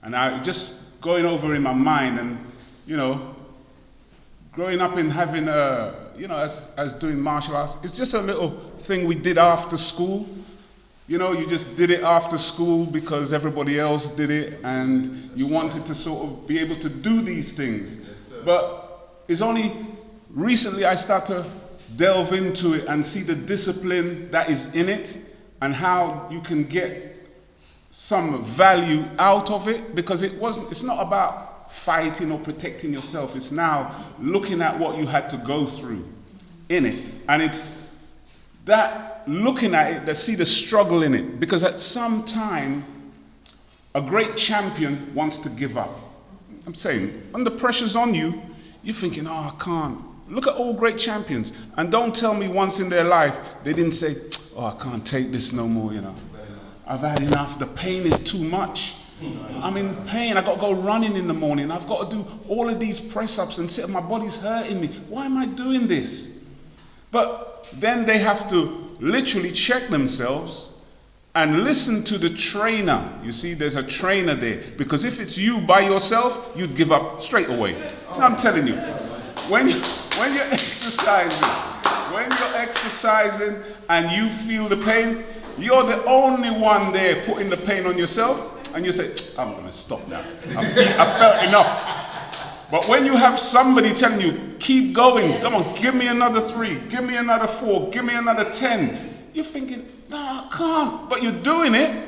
And I just going over in my mind, and growing up in having as doing martial arts, it's just a little thing we did after school. You just did it after school because everybody else did it, and you wanted to sort of be able to do these things. Yes, but it's only recently I start to delve into it and see the discipline that is in it and how you can get some value out of it, because it's not about fighting or protecting yourself. It's now looking at what you had to go through in it, and it's that looking at it that see the struggle in it, because at some time a great champion wants to give up. I'm saying when the pressure's on you, you're thinking, oh, I can't. Look at all great champions, and don't tell me once in their life they didn't say, oh, I can't take this no more, I've had enough, the pain is too much. I'm in pain, I've got to go running in the morning, I've got to do all of these press-ups and sit, my body's hurting me. Why am I doing this? But then they have to literally check themselves and listen to the trainer. You see, there's a trainer there, because if it's you by yourself, you'd give up straight away. I'm telling you, when you're exercising and you feel the pain, you're the only one there putting the pain on yourself, and you say, I'm going to stop now. I felt enough. But when you have somebody telling you, keep going, come on, give me another 3, give me another 4, give me another 10, you're thinking, no, I can't. But you're doing it.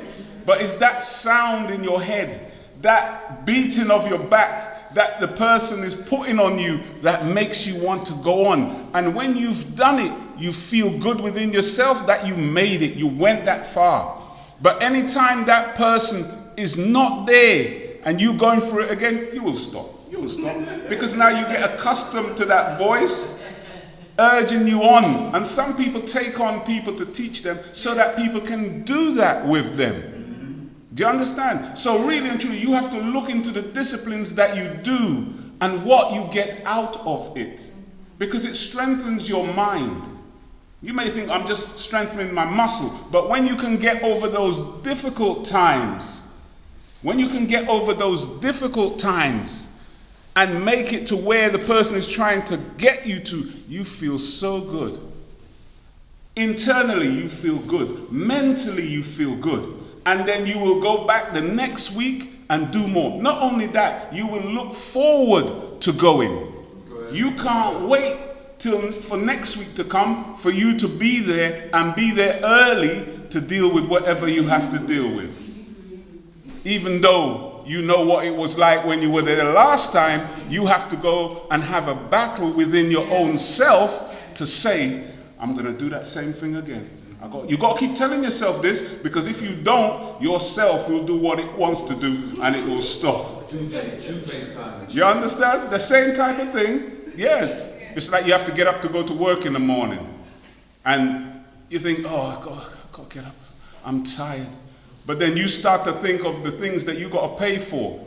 But it's that sound in your head, that beating of your back that the person is putting on you that makes you want to go on. And when you've done it, you feel good within yourself that you made it, you went that far. But anytime that person is not there and you going through it again, you will stop. You will stop. Because now you get accustomed to that voice urging you on. And some people take on people to teach them so that people can do that with them. Do you understand? So really and truly, you have to look into the disciplines that you do and what you get out of it. Because it strengthens your mind. You may think, I'm just strengthening my muscle. But when you can get over those difficult times, and make it to where the person is trying to get you to, you feel so good. Internally, you feel good. Mentally, you feel good. And then you will go back the next week and do more. Not only that, you will look forward to going. You can't wait for next week to come for you to be there and be there early to deal with whatever you have to deal with. Even though you know what it was like when you were there the last time, you have to go and have a battle within your own self to say, I'm going to do that same thing again. You got to keep telling yourself this, because if you don't, yourself will do what it wants to do and it will stop. You understand? The same type of thing. Yeah. It's like you have to get up to go to work in the morning. And you think, oh, I got to get up. I'm tired. But then you start to think of the things that you got to pay for.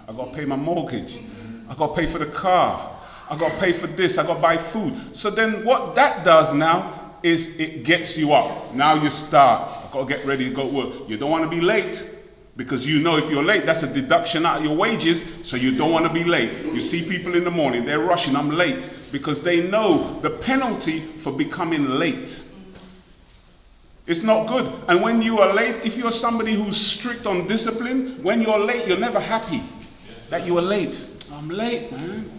I got to pay my mortgage. I got to pay for the car. I got to pay for this. I got to buy food. So then what that does now is it gets you up. Now you start. I got to get ready to go to work. You don't want to be late, because you know if you're late, that's a deduction out of your wages, so you don't want to be late. You see people in the morning, they're rushing, I'm late, because they know the penalty for becoming late. It's not good. And when you are late, if you're somebody who's strict on discipline, when you're late, you're never happy that you are late. I'm late, man.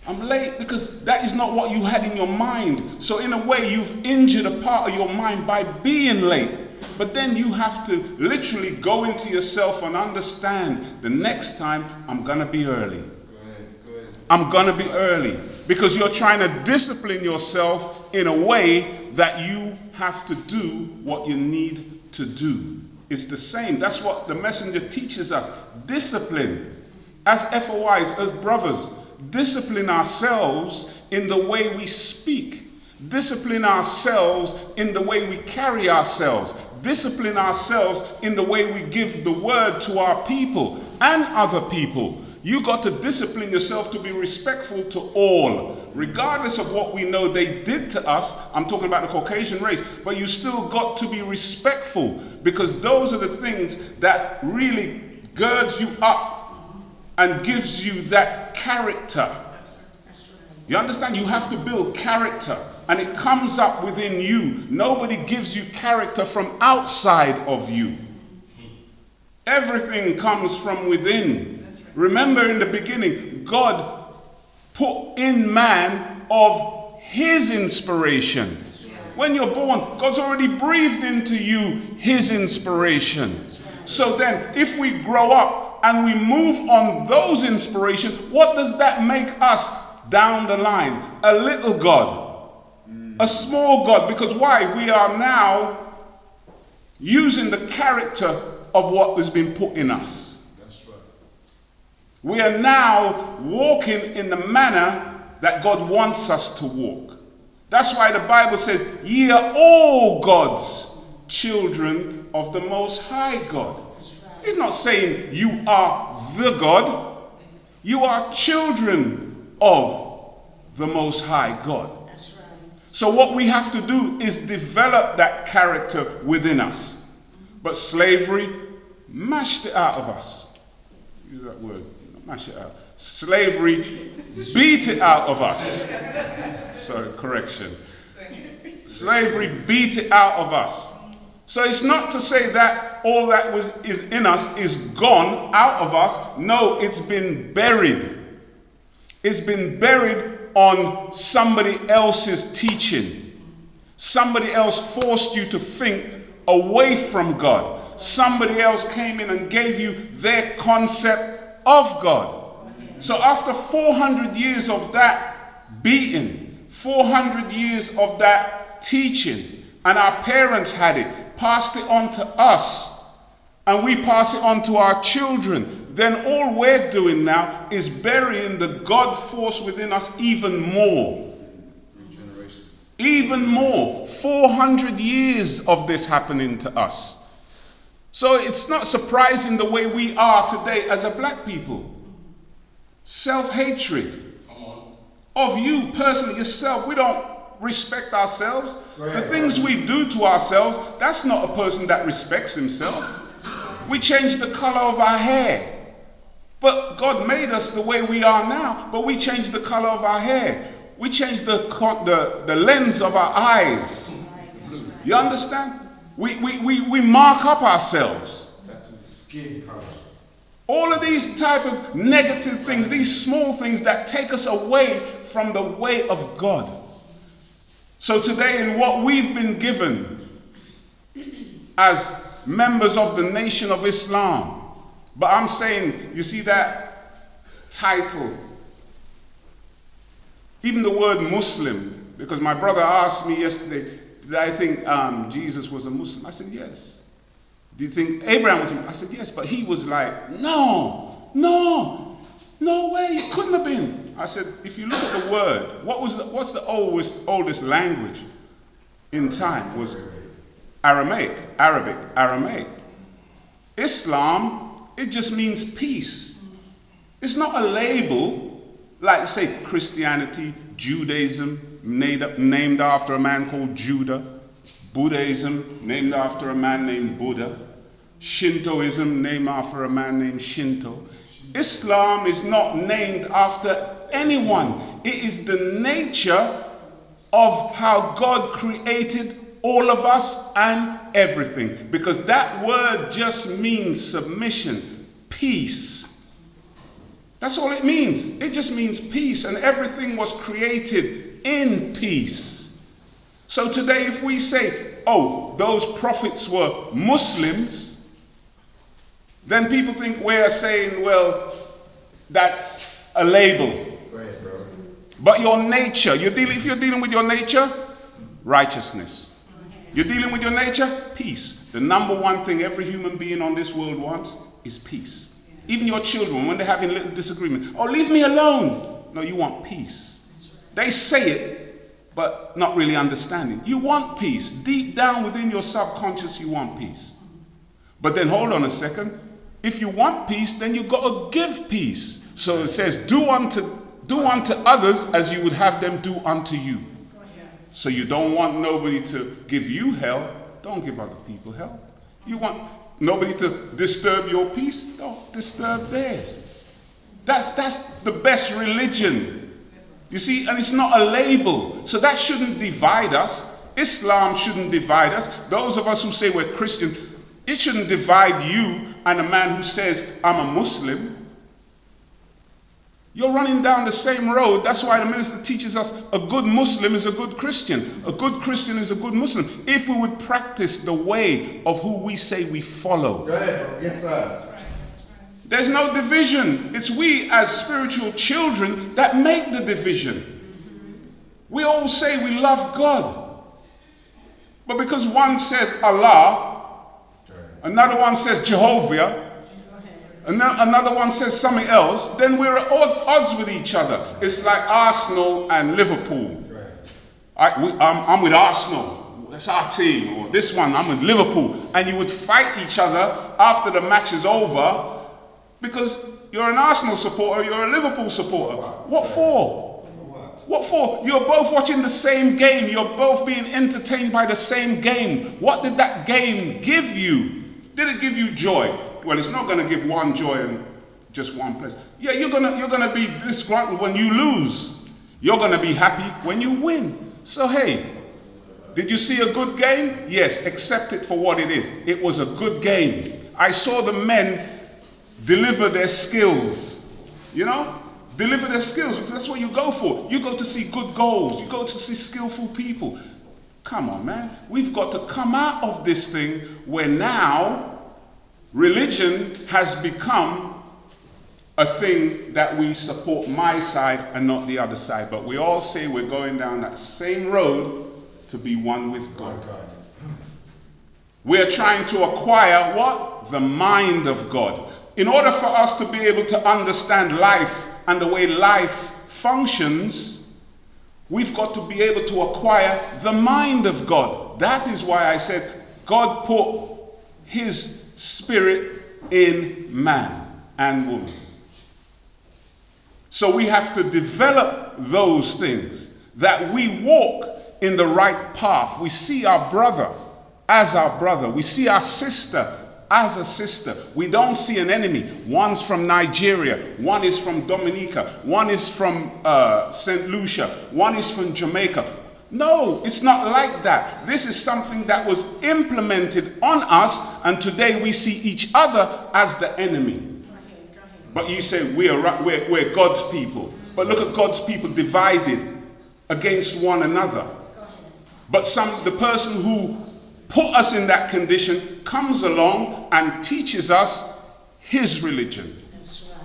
I'm late, because that is not what you had in your mind. So in a way, you've injured a part of your mind by being late. But then you have to literally go into yourself and understand, the next time, I'm going to be early. I'm going to be early. Because you're trying to discipline yourself in a way that you have to do what you need to do. It's the same. That's what the messenger teaches us. Discipline. As FOIs, as brothers, discipline ourselves in the way we speak. Discipline ourselves in the way we carry ourselves. Discipline ourselves in the way we give the word to our people and other people. You got to discipline yourself to be respectful to all, regardless of what we know they did to us. I'm talking about the Caucasian race, but you still got to be respectful, because those are the things that really girds you up and gives you that character. You understand? You have to build character, and it comes up within you. Nobody gives you character from outside of you. Everything comes from within. Remember, in the beginning, God put in man of his inspiration. When you're born, God's already breathed into you his inspiration. So then, if we grow up and we move on those inspirations, what does that make us down the line? A little God, a small God. Because why? We are now using the character of what has been put in us. That's right. We are now walking in the manner that God wants us to walk. That's why the Bible says, ye are all God's children of the Most High God. He's not saying you are the God. You are children of the Most High God. So what we have to do is develop that character within us. But slavery mashed it out of us. Use that word, mash it out. Slavery beat it out of us. Sorry, correction. Slavery beat it out of us. So it's not to say that all that was in us is gone out of us. No, it's been buried. It's been buried on somebody else's teaching. Somebody else forced you to think away from God. Somebody else came in and gave you their concept of God. So after 400 years of that beating, 400 years of that teaching, and our parents had it, passed it on to us, and we pass it on to our children, then all we're doing now is burying the God force within us even more. Even more. 400 years of this happening to us. So it's not surprising the way we are today as a black people. Self-hatred of you personally, yourself. We don't respect ourselves. The things we do to ourselves, that's not a person that respects himself. We change the color of our hair. But God made us the way we are now, but we changed the color of our hair. We changed the lens of our eyes. You understand? We mark up ourselves. Skin color. All of these type of negative things, these small things that take us away from the way of God. So today, in what we've been given as members of the Nation of Islam, but I'm saying, you see that title, even the word Muslim, because my brother asked me yesterday, did I think Jesus was a Muslim? I said, yes. Do you think Abraham was a Muslim? I said, yes, but he was like, no way, it couldn't have been. I said, if you look at the word, what's the oldest language in time? Was Aramaic. Islam, it just means peace. It's not a label like, say, Christianity, Judaism, named after a man called Judah, Buddhism, named after a man named Buddha, Shintoism, named after a man named Shinto. Islam is not named after anyone. It is the nature of how God created all of us and everything. Because that word just means submission, peace. That's all it means. It just means peace, and everything was created in peace. So today if we say, oh, those prophets were Muslims, then people think we're saying, well, that's a label. Go ahead, brother. But your nature, if you're dealing with your nature, righteousness. You're dealing with your nature, peace. The number one thing every human being on this world wants is peace. Even your children, when they're having little disagreement, oh, leave me alone. No, you want peace. They say it, but not really understanding. You want peace. Deep down within your subconscious, you want peace. But then hold on a second. If you want peace, then you've got to give peace. So it says, do unto others as you would have them do unto you. So you don't want nobody to give you hell. Don't give other people hell. You want, Nobody to disturb your peace? Don't disturb theirs. That's the best religion. You see, and it's not a label. So that shouldn't divide us. Islam shouldn't divide us. Those of us who say we're Christian, it shouldn't divide you and a man who says, I'm a Muslim. You're running down the same road. That's why the minister teaches us a good Muslim is a good Christian. A good Christian is a good Muslim. If we would practice the way of who we say we follow. Go ahead, bro. Yes, sir. There's no division. It's we as spiritual children that make the division. We all say we love God. But because one says Allah, another one says Jehovah, another one says something else, then we're at odds with each other. It's like Arsenal and Liverpool. I'm with Arsenal, that's our team. Or this one, I'm with Liverpool. And you would fight each other after the match is over because you're an Arsenal supporter, you're a Liverpool supporter. What for? What for? You're both watching the same game. You're both being entertained by the same game. What did that game give you? Did it give you joy? Well, it's not going to give one joy in just one place. Yeah, you're gonna be disgruntled when you lose. You're going to be happy when you win. So hey, did you see a good game? Yes, accept it for what it is. It was a good game. I saw the men deliver their skills. You know? Deliver their skills. That's what you go for. You go to see good goals. You go to see skillful people. Come on, man. We've got to come out of this thing where now religion has become a thing that we support my side and not the other side. But we all say we're going down that same road to be one with God. We're trying to acquire what? The mind of God. In order for us to be able to understand life and the way life functions, we've got to be able to acquire the mind of God. That is why I said God put his spirit in man and woman. So we have to develop those things, that we walk in the right path. We see our brother as our brother. We see our sister as a sister. We don't see an enemy. One's from Nigeria, one is from Dominica, one is from St. Lucia, one is from Jamaica. No, it's not like that. This is something that was implemented on us, and today we see each other as the enemy. But you say we're God's people. But look at God's people divided against one another. But the person who put us in that condition comes along and teaches us his religion. That's right.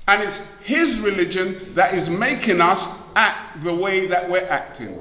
And it's his religion that is making us act the way that we're acting.